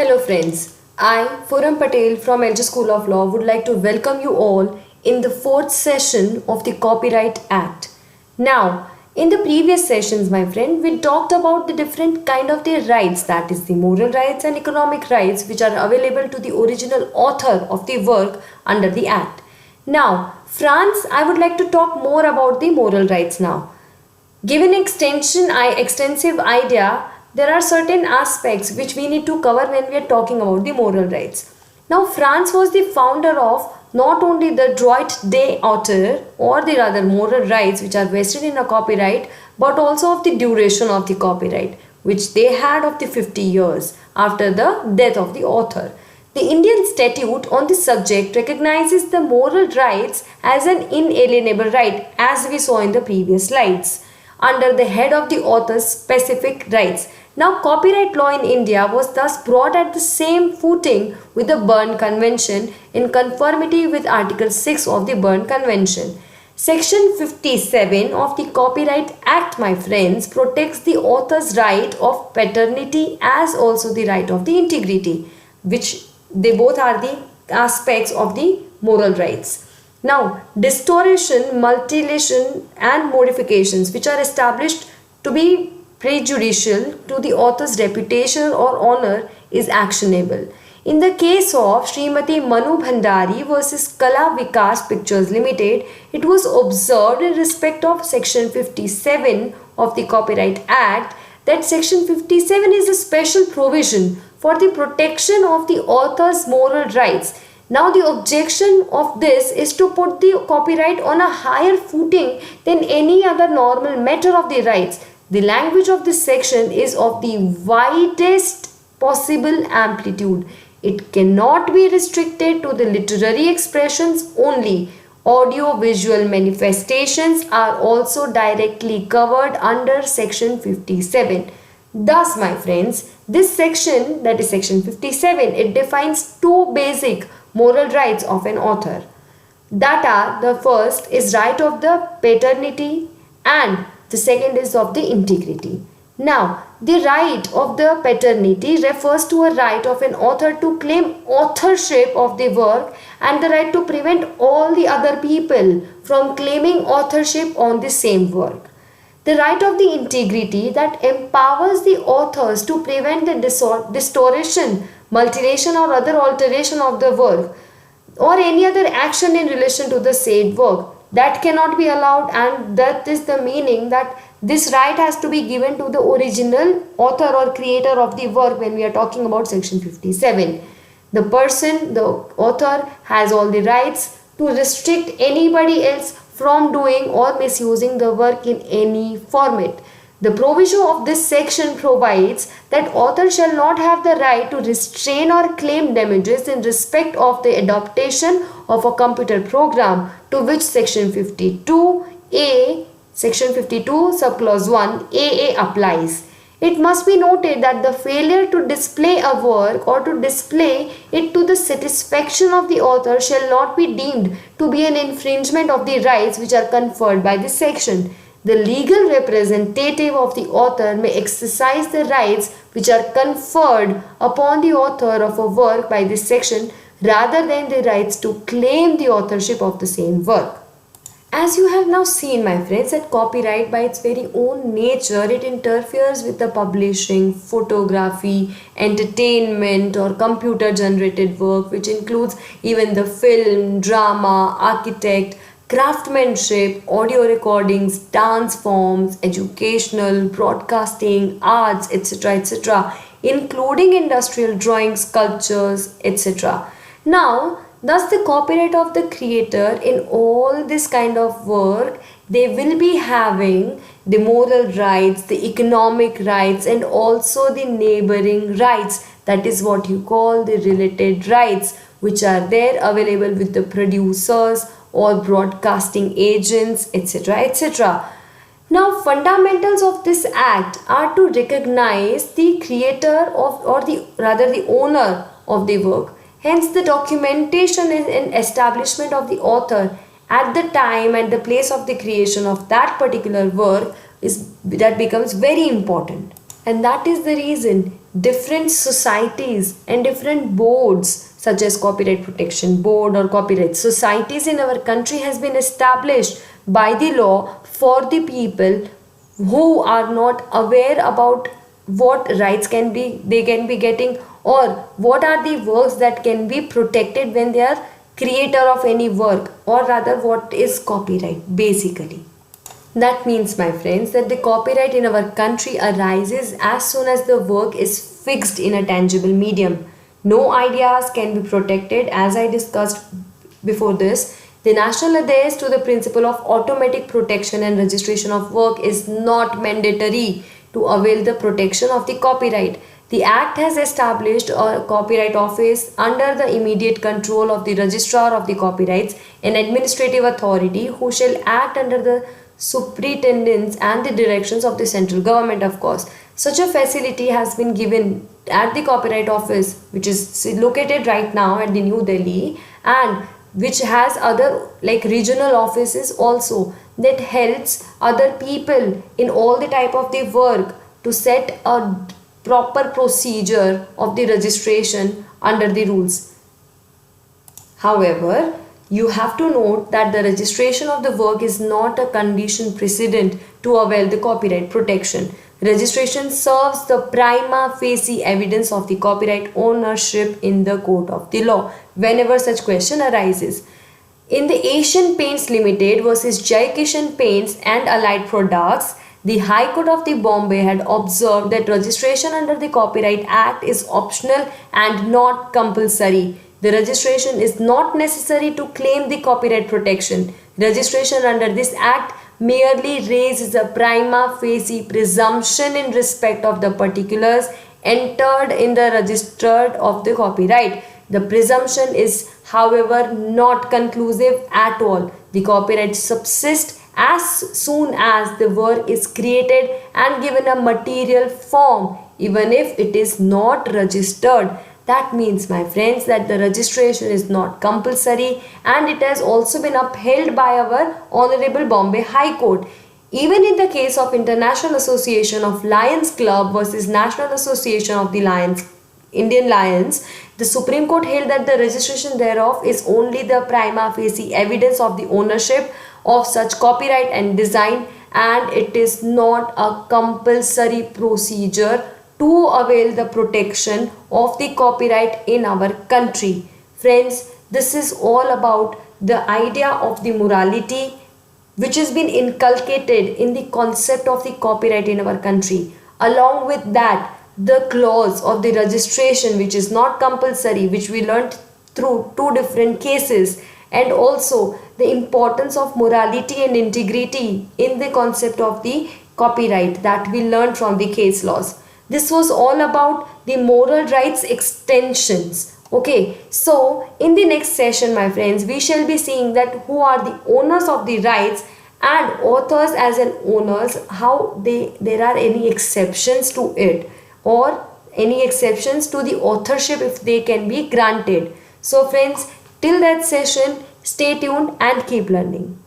Hello friends, I, Furam Patel from LG School of Law would like to welcome you all in the fourth session of the Copyright Act. Now, in the previous sessions, my friend, we talked about the different kind of the rights, that is the moral rights and economic rights which are available to the original author of the work under the Act. Now, France, I would like to talk more about the moral rights now. Given extensive idea, there are certain aspects which we need to cover when we are talking about the moral rights. Now, France was the founder of not only the droit d'auteur or the rather moral rights which are vested in a copyright, but also of the duration of the copyright, which they had of the 50 years after the death of the author. The Indian statute on this subject recognizes the moral rights as an inalienable right, as we saw in the previous slides, under the head of the author's specific rights. Now, copyright law in India was thus brought at the same footing with the Berne Convention in conformity with Article 6 of the Berne Convention. Section 57 of the Copyright Act, my friends, protects the author's right of paternity as also the right of the integrity, which they both are the aspects of the moral rights. Now, distortion, mutilation and modifications which are established to be prejudicial to the author's reputation or honor is actionable. In the case of Srimati Manu Bhandari versus Kala Vikas Pictures Limited, it was observed in respect of Section 57 of the Copyright Act that Section 57 is a special provision for the protection of the author's moral rights. Now, the objection of this is to put the copyright on a higher footing than any other normal matter of the rights. The language of this section is of the widest possible amplitude. It cannot be restricted to the literary expressions only. Audio-visual manifestations are also directly covered under Section 57. Thus, my friends, this section, that is Section 57, it defines two basic moral rights of an author. That are, the first is right of the paternity and the second is of the integrity. Now, the right of the paternity refers to a right of an author to claim authorship of the work and the right to prevent all the other people from claiming authorship on the same work. The right of the integrity that empowers the authors to prevent the distortion, mutilation or other alteration of the work or any other action in relation to the said work. That cannot be allowed, and that is the meaning that this right has to be given to the original author or creator of the work when we are talking about Section 57. The person, the author, has all the rights to restrict anybody else from doing or misusing the work in any format. The provision of this section provides that author shall not have the right to restrain or claim damages in respect of the adaptation of a computer program to which Section 52A, Section 52 subclause 1 AA applies. It must be noted that the failure to display a work or to display it to the satisfaction of the author shall not be deemed to be an infringement of the rights which are conferred by this section. The legal representative of the author may exercise the rights which are conferred upon the author of a work by this section rather than the rights to claim the authorship of the same work. As you have now seen, my friends, that copyright by its very own nature, it interferes with the publishing, photography, entertainment or computer generated work, which includes even the film, drama, architect, craftsmanship, audio recordings, dance forms, educational, broadcasting, arts, etc., including industrial drawings, sculptures, etc. Now, thus the copyright of the creator in all this kind of work, they will be having the moral rights, the economic rights and also the neighboring rights. That is what you call the related rights, which are there available with the producers or broadcasting agents, etc. Now, fundamentals of this act are to recognize the creator of or the owner of the work. Hence, the documentation and establishment of the author at the time and the place of the creation of that particular work that becomes very important. And that is the reason different societies and different boards such as copyright protection board or copyright societies in our country has been established by the law for the people who are not aware about what rights can be they can be getting, or what are the works that can be protected when they are creator of any work, or rather what is copyright basically. That means, my friends, that the copyright in our country arises as soon as the work is fixed in a tangible medium. No ideas can be protected, as I discussed before this. The national adheres to the principle of automatic protection and registration of work is not mandatory to avail the protection of the copyright. The Act has established a copyright office under the immediate control of the registrar of the copyrights, an administrative authority who shall act under the superintendence and the directions of the central government, of course. Such a facility has been given at the Copyright Office, which is located right now at the New Delhi, and which has other like regional offices also, that helps other people in all the type of the work to set a proper procedure of the registration under the rules. However, you have to note that the registration of the work is not a condition precedent to avail the copyright protection. Registration serves the prima facie evidence of the copyright ownership in the court of the law whenever such question arises. In the Asian Paints Limited versus Jai Kishan Paints and Allied Products, the High Court of the Bombay had observed that registration under the Copyright Act is optional and not compulsory. The registration is not necessary to claim the copyright protection. Registration under this act merely raises a prima facie presumption in respect of the particulars entered in the register of the copyright. The presumption is, however, not conclusive at all. The copyright subsists as soon as the work is created and given a material form, even if it is not registered. That means, my friends, that the registration is not compulsory, and it has also been upheld by our Honorable Bombay High Court. Even in the case of International Association of Lions Club versus National Association of the Lions, Indian Lions, the Supreme Court held that the registration thereof is only the prima facie evidence of the ownership of such copyright and design, and it is not a compulsory procedure to avail the protection of the copyright in our country. Friends, this is all about the idea of the morality which has been inculcated in the concept of the copyright in our country. Along with that, the clause of the registration, which is not compulsory, which we learnt through two different cases, and also the importance of morality and integrity in the concept of the copyright that we learned from the case laws. This was all about the moral rights extensions. Okay, so in the next session, my friends, we shall be seeing that who are the owners of the rights and authors as an owners, how there are any exceptions to it, or any exceptions to the authorship if they can be granted. So friends, till that session, stay tuned and keep learning.